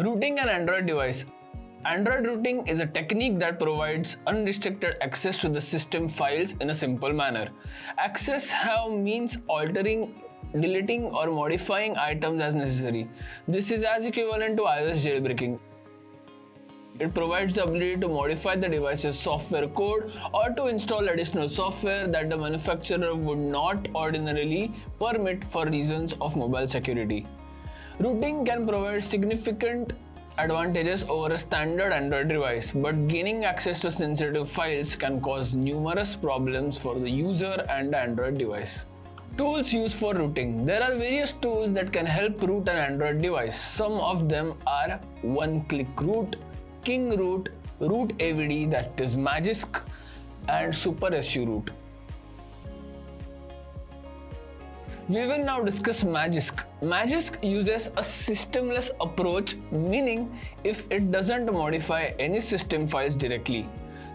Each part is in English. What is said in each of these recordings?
Rooting an Android device. Android rooting is a technique that provides unrestricted access to the system files in a simple manner. Access have means altering, deleting or modifying items as necessary. This is as equivalent to iOS jailbreaking. It provides the ability to modify the device's software code or to install additional software that the manufacturer would not ordinarily permit for reasons of mobile security. Rooting can provide significant advantages over a standard Android device, but gaining access to sensitive files can cause numerous problems for the user and the Android device. Tools used for rooting. There are various tools that can help root an Android device. Some of them are one-click root, King root, root AVD, that is Magisk, and Super SU root. We will now discuss Magisk. Magisk uses a systemless approach, meaning if it doesn't modify any system files directly.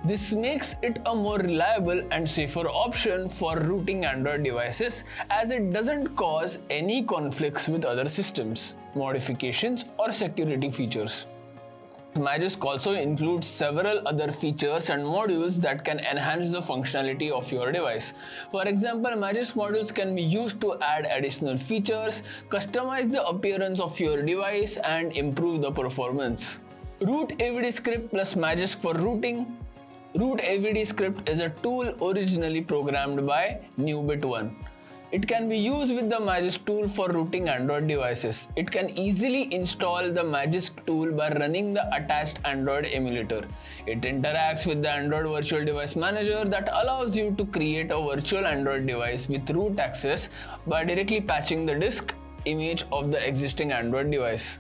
This makes it a more reliable and safer option for rooting Android devices, as it doesn't cause any conflicts with other systems, modifications, or security features. Magisk also includes several other features and modules that can enhance the functionality of your device. For example, Magisk modules can be used to add additional features, customize the appearance of your device, and improve the performance. Root AVD script plus Magisk for rooting. Root AVD script is a tool originally programmed by NewBit1. It can be used with the Magisk tool for rooting Android devices. It can easily install the Magisk tool by running the attached Android emulator. It interacts with the Android Virtual Device Manager that allows you to create a virtual Android device with root access by directly patching the disk image of the existing Android device.